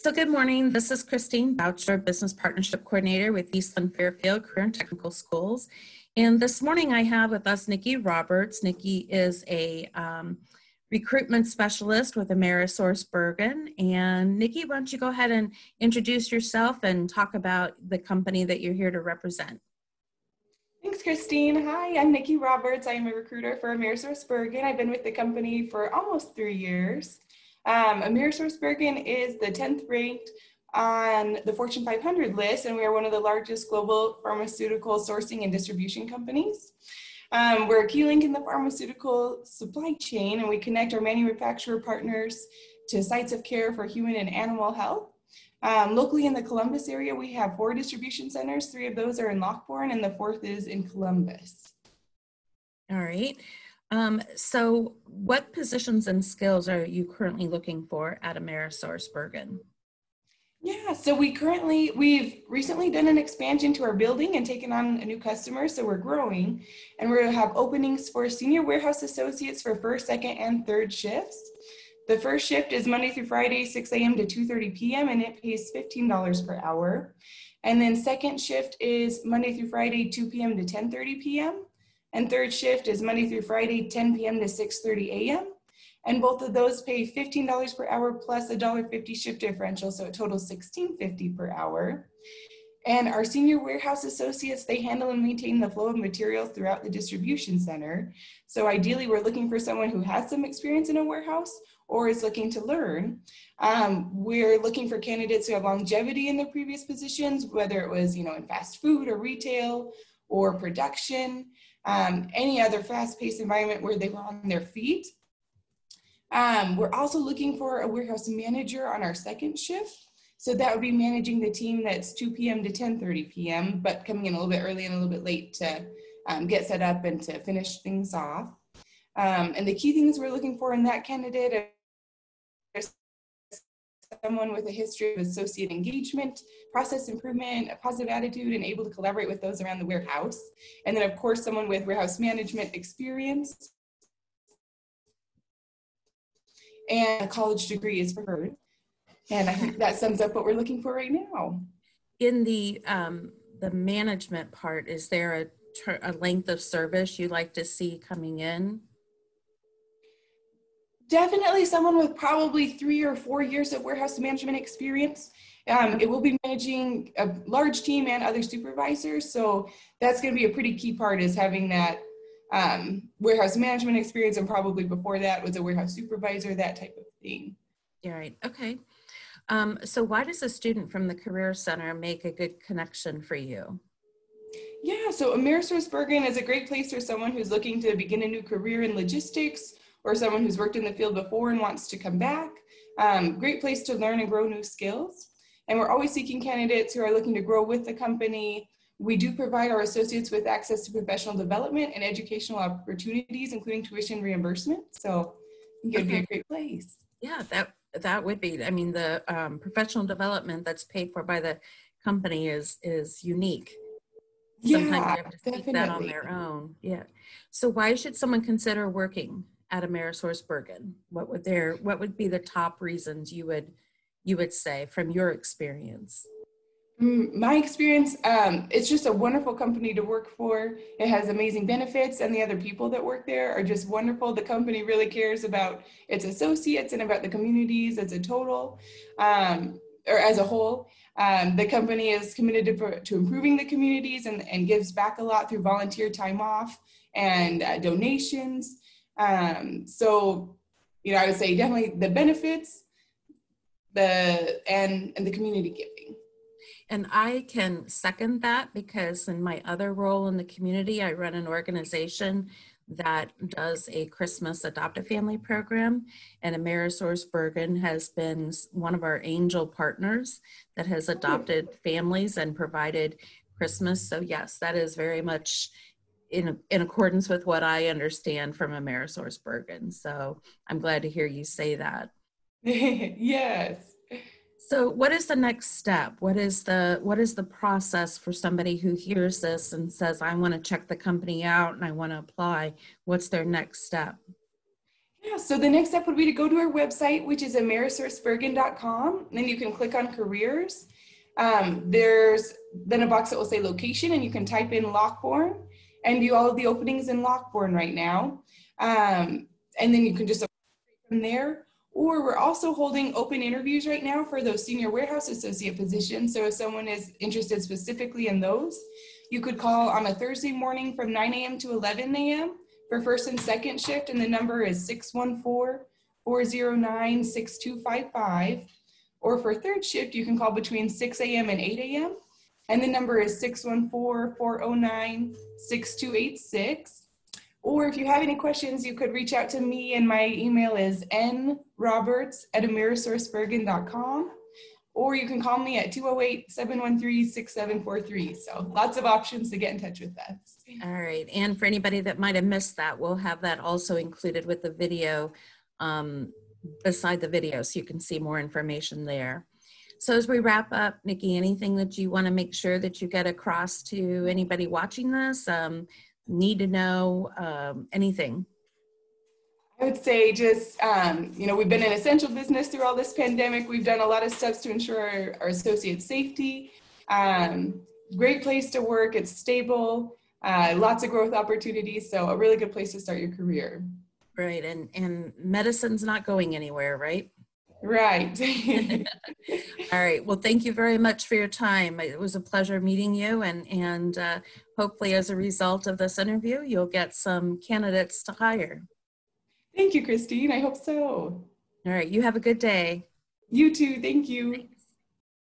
So good morning. This is Christine Boucher, Business Partnership Coordinator with Eastland-Fairfield Career and Technical Schools. And this morning I have with us Nikki Roberts. Nikki is a recruitment specialist with AmerisourceBergen. And Nikki, why don't you go ahead and introduce yourself and talk about the company that you're here to represent. Thanks, Christine. Hi, I'm Nikki Roberts. I am a recruiter for AmerisourceBergen. I've been with the company for almost 3 years. AmerisourceBergen is the 10th ranked on the Fortune 500 list, and we are one of the largest global pharmaceutical sourcing and distribution companies. We're a key link in the pharmaceutical supply chain, and we connect our manufacturer partners to sites of care for human and animal health. Locally in the Columbus area, we have 4 distribution centers. 3 of those are in Lockbourne, and the 4th is in Columbus. All right. So what positions and skills are you currently looking for at AmerisourceBergen? Yeah, so we've recently done an expansion to our building and taken on a new customer, so we're growing, and we're going to have openings for senior warehouse associates for first, second, and third shifts. The first shift is Monday through Friday, 6 a.m. to 2:30 p.m., and it pays $15 per hour. And then second shift is Monday through Friday, 2 p.m. to 10:30 p.m. And third shift is Monday through Friday, 10 p.m. to 6:30 a.m. And both of those pay $15 per hour plus a $1.50 shift differential, so it totals $16.50 per hour. And our senior warehouse associates, they handle and maintain the flow of materials throughout the distribution center. So ideally, we're looking for someone who has some experience in a warehouse or is looking to learn. We're looking for candidates who have longevity in their previous positions, whether it was, in fast food or retail or production, any other fast-paced environment where they were on their feet. We're also looking for a warehouse manager on our second shift. So that would be managing the team that's 2 p.m. to 10:30 p.m., but coming in a little bit early and a little bit late to get set up and to finish things off. And the key things we're looking for in that candidate are someone with a history of associate engagement, process improvement, a positive attitude, and able to collaborate with those around the warehouse. And then, of course, someone with warehouse management experience. And a college degree is preferred. And I think that sums up what we're looking for right now. In the management part, is there a length of service you like to see coming in? Definitely someone with probably 3 or 4 years of warehouse management experience. It will be managing a large team and other supervisors. So that's going to be a pretty key part, is having that warehouse management experience, and probably before that was a warehouse supervisor, that type of thing. Yeah, right. Okay. So why does a student from the Career Center make a good connection for you? Yeah, so AmerisourceBergen is a great place for someone who's looking to begin a new career in logistics, or someone who's worked in the field before and wants to come back. Great place to learn and grow new skills. And we're always seeking candidates who are looking to grow with the company. We do provide our associates with access to professional development and educational opportunities, including tuition reimbursement. So I think it'd be a great place. Yeah, that would be. I mean, the professional development that's paid for by the company is unique. Sometimes you have to seek that on their own. Yeah. So why should someone consider working at AmerisourceBergen? What would be the top reasons you would say from your experience? My experience, it's just a wonderful company to work for. It has amazing benefits, and the other people that work there are just wonderful. The company really cares about its associates and about the communities as a total, or as a whole. The company is committed to improving the communities and gives back a lot through volunteer time off and donations. So, I would say definitely the benefits, and the community giving. And I can second that, because in my other role in the community, I run an organization that does a Christmas Adopt-A-Family program, and AmerisourceBergen has been one of our angel partners that has adopted families and provided Christmas. So yes, that is very much in accordance with what I understand from AmerisourceBergen. So I'm glad to hear you say that. Yes. So what is the next step? What is the process for somebody who hears this and says, I want to check the company out and I want to apply? What's their next step? Yeah, so the next step would be to go to our website, which is AmerisourceBergen.com. Then you can click on careers. There's then a box that will say location, and you can type in Lockbourne and view all of the openings in Lockbourne right now. And then you can just apply from there. Or we're also holding open interviews right now for those senior warehouse associate positions. So if someone is interested specifically in those, you could call on a Thursday morning from 9 a.m. to 11 a.m. for first and second shift, and the number is 614-409-6255. Or for third shift, you can call between 6 a.m. and 8 a.m. and the number is 614-409-6286. Or if you have any questions, you could reach out to me, and my email is nroberts@AmerisourceBergen.com. Or you can call me at 208-713-6743. So lots of options to get in touch with us. All right. And for anybody that might have missed that, we'll have that also included with the video, beside the video, so you can see more information there. So as we wrap up, Nikki, anything that you want to make sure that you get across to anybody watching this, need to know, anything? I would say just, we've been an essential business through all this pandemic. We've done a lot of steps to ensure our associate safety. Great place to work. It's stable, lots of growth opportunities. So a really good place to start your career. Right. And medicine's not going anywhere, right? Right. All right. Well, thank you very much for your time. It was a pleasure meeting you, and hopefully as a result of this interview, you'll get some candidates to hire. Thank you, Christine. I hope so. All right. You have a good day. You too. Thank you.